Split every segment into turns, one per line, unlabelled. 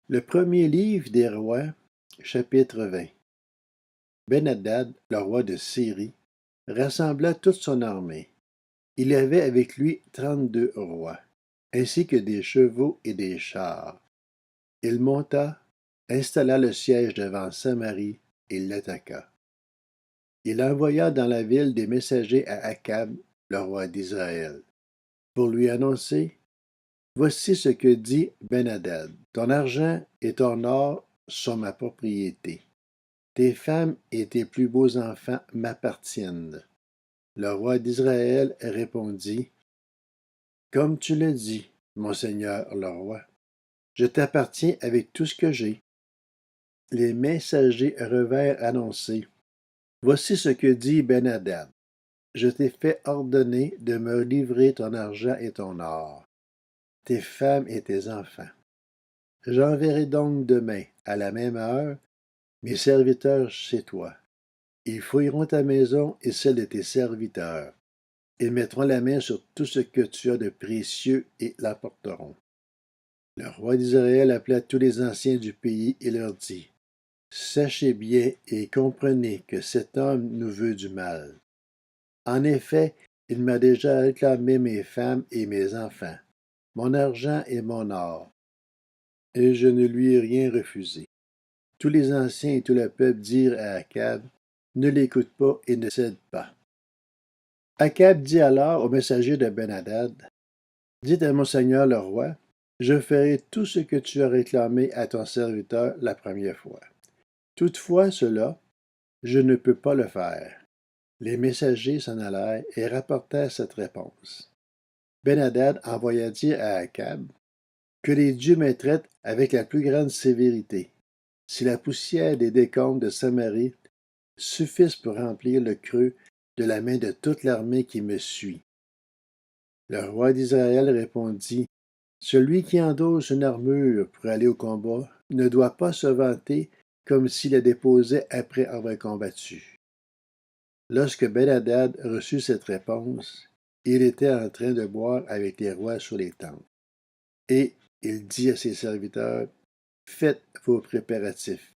Le premier livre des rois, chapitre 20. Ben-Hadad, le roi de Syrie, rassembla toute son armée. Il avait avec lui 32 rois, ainsi que des chevaux et des chars. Il monta, installa le siège devant Samarie et l'attaqua. Il envoya dans la ville des messagers à Akab, le roi d'Israël, pour lui annoncer: Voici ce que dit Ben-Hadad. Ton argent et ton or sont ma propriété. Tes femmes et tes plus beaux enfants m'appartiennent. Le roi d'Israël répondit: Comme tu le dis, mon seigneur le roi, je t'appartiens avec tout ce que j'ai. Les messagers revinrent annoncer: Voici ce que dit Ben-Hadad. Je t'ai fait ordonner de me livrer ton argent et ton or, tes femmes et tes enfants. J'enverrai donc demain, à la même heure, mes serviteurs chez toi. Ils fouilleront ta maison et celle de tes serviteurs. Ils mettront la main sur tout ce que tu as de précieux et l'apporteront. Le roi d'Israël appela tous les anciens du pays et leur dit: Sachez bien et comprenez que cet homme nous veut du mal. En effet, il m'a déjà réclamé mes femmes et mes enfants, mon argent et mon or, et je ne lui ai rien refusé. Tous les anciens et tout le peuple dirent à Akab: Ne l'écoute pas et ne cède pas. Akab dit alors au messager de Ben-Hadad: Dites à mon seigneur le roi: Je ferai tout ce que tu as réclamé à ton serviteur la première fois. Toutefois, cela, je ne peux pas le faire. Les messagers s'en allèrent et rapportèrent cette réponse. Ben-Hadad envoya dire à Akab: Que les dieux me traitent avec la plus grande sévérité, si la poussière des décombres de Samarie suffisent pour remplir le creux de la main de toute l'armée qui me suit. Le roi d'Israël répondit: Celui qui endosse une armure pour aller au combat ne doit pas se vanter comme s'il la déposait après avoir combattu. Lorsque Ben-Hadad reçut cette réponse, il était en train de boire avec les rois sur les tentes. Et il dit à ses serviteurs: Faites vos préparatifs.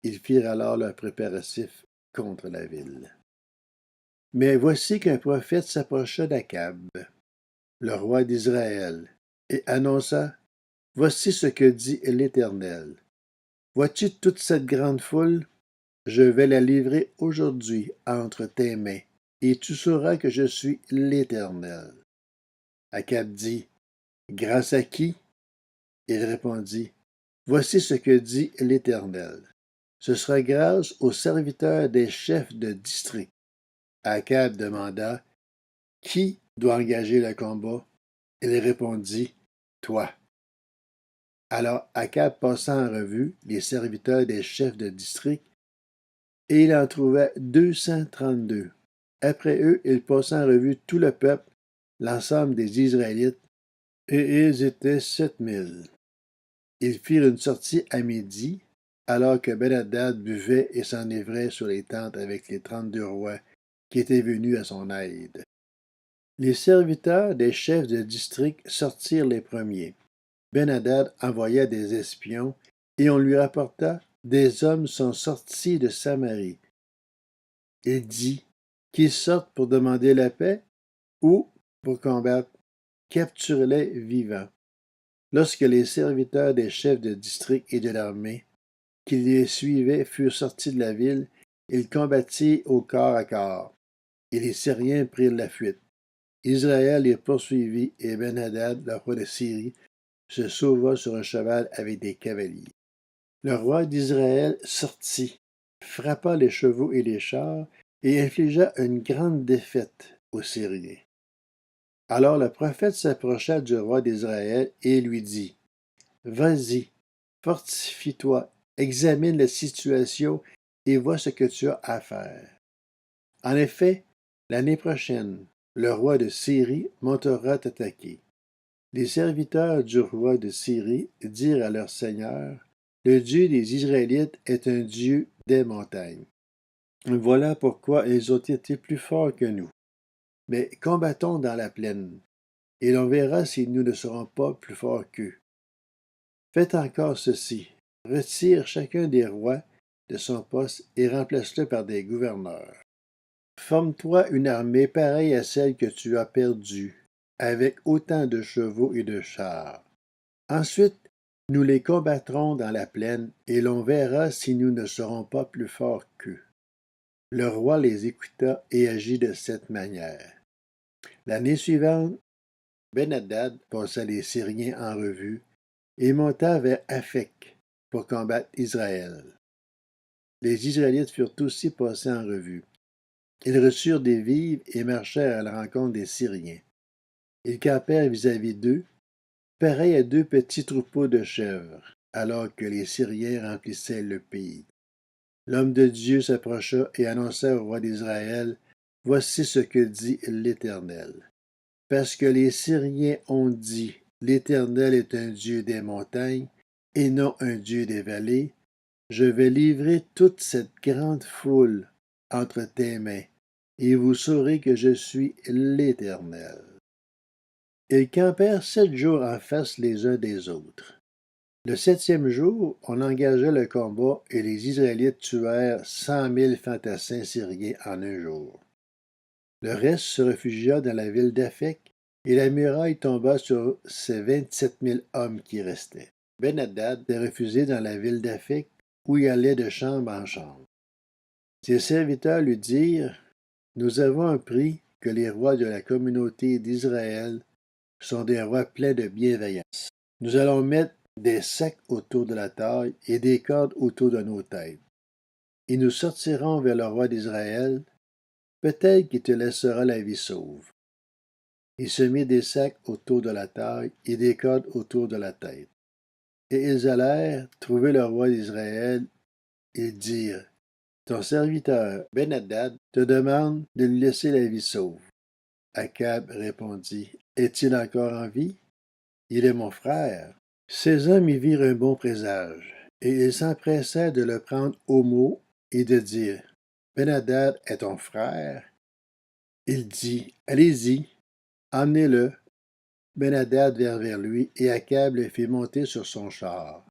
Ils firent alors leurs préparatifs contre la ville. Mais voici qu'un prophète s'approcha d'Akab, le roi d'Israël, et annonça: Voici ce que dit l'Éternel. Vois-tu toute cette grande foule? Je vais la livrer aujourd'hui entre tes mains, et tu sauras que je suis l'Éternel. Akab dit: Grâce à qui? Il répondit: Voici ce que dit l'Éternel. Ce sera grâce aux serviteurs des chefs de district. Akab demanda: Qui doit engager le combat? Il répondit: Toi. Alors Akab passa en revue les serviteurs des chefs de district, et il en trouva 232. Après eux, il passa en revue tout le peuple, l'ensemble des Israélites, et ils étaient 7000. Ils firent une sortie à midi, alors que Ben-Hadad buvait et s'enivrait sur les tentes avec les 32 rois qui étaient venus à son aide. Les serviteurs des chefs de district sortirent les premiers. Ben-Hadad envoya des espions, et on lui rapporta: Des hommes sont sortis de Samarie. Il dit: Qu'ils sortent pour demander la paix ou pour combattre. Capturez-les vivants. Lorsque les serviteurs des chefs de district et de l'armée qui les suivaient furent sortis de la ville, ils combattirent au corps à corps, et les Syriens prirent la fuite. Israël les poursuivit, et Ben-Hadad, le roi de Syrie, se sauva sur un cheval avec des cavaliers. Le roi d'Israël sortit, frappa les chevaux et les chars, et infligea une grande défaite aux Syriens. Alors le prophète s'approcha du roi d'Israël et lui dit: Vas-y, fortifie-toi, examine la situation et vois ce que tu as à faire. En effet, l'année prochaine, le roi de Syrie montera t'attaquer. Les serviteurs du roi de Syrie dirent à leur seigneur: Le Dieu des Israélites est un Dieu des montagnes. Voilà pourquoi ils ont été plus forts que nous. Mais combattons dans la plaine, et l'on verra si nous ne serons pas plus forts qu'eux. Faites encore ceci. Retire chacun des rois de son poste et remplace-le par des gouverneurs. Forme-toi une armée pareille à celle que tu as perdue, avec autant de chevaux et de chars. Ensuite, nous les combattrons dans la plaine, et l'on verra si nous ne serons pas plus forts qu'eux. Le roi les écouta et agit de cette manière. L'année suivante, Ben-Hadad passa les Syriens en revue et monta vers Aphek pour combattre Israël. Les Israélites furent aussi passés en revue. Ils reçurent des vivres et marchèrent à la rencontre des Syriens. Ils campèrent vis-à-vis d'eux, pareils à deux petits troupeaux de chèvres, alors que les Syriens remplissaient le pays. L'homme de Dieu s'approcha et annonça au roi d'Israël, « Voici ce que dit l'Éternel. Parce que les Syriens ont dit, l'Éternel est un Dieu des montagnes et non un Dieu des vallées, je vais livrer toute cette grande foule entre tes mains, et vous saurez que je suis l'Éternel. » Ils campèrent 7 jours en face les uns des autres. Le 7e jour, on engagea le combat et les Israélites tuèrent 100 000 fantassins syriens en un jour. Le reste se réfugia dans la ville d'Aphek et la muraille tomba sur ces 27 000 hommes qui restaient. Ben-Hadad s'est refusé dans la ville d'Aphek où il allait de chambre en chambre. Ses serviteurs lui dirent, « Nous avons appris que les rois de la communauté d'Israël sont des rois pleins de bienveillance. Nous allons mettre des sacs autour de la taille et des cordes autour de nos têtes. Et nous sortirons vers le roi d'Israël. Peut-être qu'il te laissera la vie sauve. » Il se mit des sacs autour de la taille et des cordes autour de la tête. Et ils allèrent trouver le roi d'Israël et dirent, « Ton serviteur Ben-Hadad te demande de lui laisser la vie sauve. » Akab répondit, « Est-il encore en vie? Il est mon frère. » Ces hommes y virent un bon présage, et ils s'empressèrent de le prendre au mot et de dire, « Ben-Hadad est ton frère? » Il dit, « Allez-y, emmenez-le. » Ben-Hadad vint vers lui, et Akab le fit monter sur son char.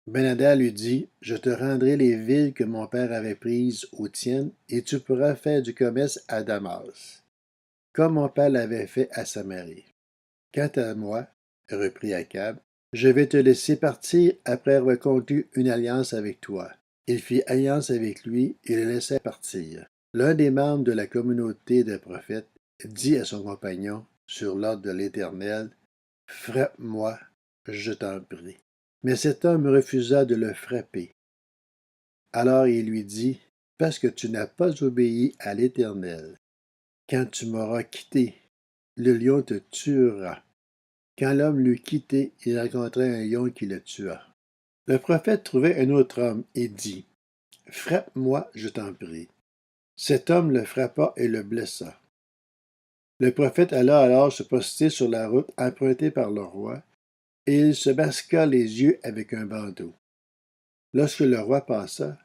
Ben-Hadad lui dit, « Je te rendrai les villes que mon père avait prises aux tiennes, et tu pourras faire du commerce à Damas, comme mon père l'avait fait à Samarie. Quant à moi, reprit Akab, je vais te laisser partir après avoir conclu une alliance avec toi. » Il fit alliance avec lui et le laissa partir. L'un des membres de la communauté des prophètes dit à son compagnon, sur l'ordre de l'Éternel, « Frappe-moi, je t'en prie. » Mais cet homme refusa de le frapper. Alors il lui dit, « Parce que tu n'as pas obéi à l'Éternel. Quand tu m'auras quitté, le lion te tuera. » Quand l'homme l'eut quitté, il rencontra un lion qui le tua. Le prophète trouvait un autre homme et dit, « Frappe-moi, je t'en prie. » Cet homme le frappa et le blessa. Le prophète alla alors se poster sur la route empruntée par le roi, et il se masqua les yeux avec un bandeau. Lorsque le roi passa,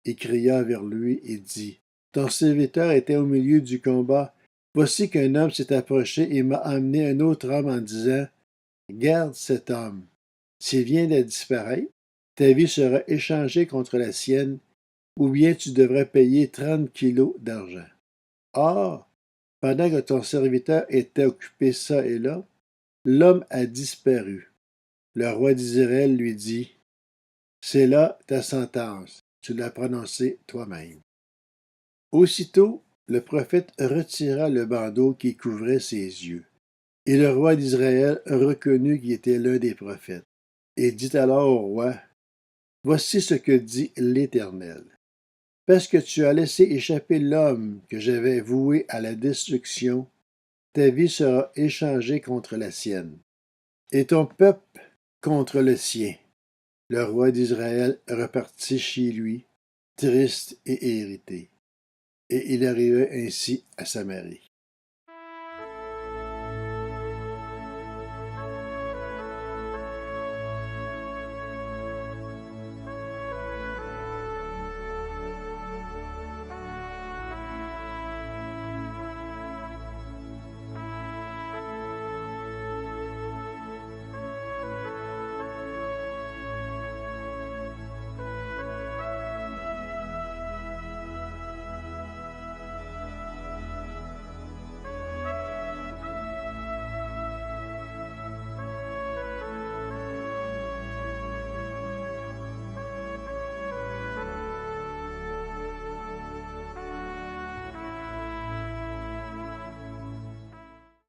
il cria vers lui et dit, « Ton serviteur était au milieu du combat. Voici qu'un homme s'est approché et m'a amené un autre homme en disant, « Garde cet homme. S'il vient de disparaître, ta vie sera échangée contre la sienne, ou bien tu devrais payer 30 kilos d'argent. » Or, pendant que ton serviteur était occupé çà et là, l'homme a disparu. Le roi d'Israël lui dit, « C'est là ta sentence, tu l'as prononcée toi-même. » Aussitôt, le prophète retira le bandeau qui couvrait ses yeux. Et le roi d'Israël reconnut qu'il était l'un des prophètes. Et dit alors au roi, « Voici ce que dit l'Éternel. Parce que tu as laissé échapper l'homme que j'avais voué à la destruction, ta vie sera échangée contre la sienne, et ton peuple contre le sien. » Le roi d'Israël repartit chez lui, triste et irrité. Et il arriva ainsi à Samarie.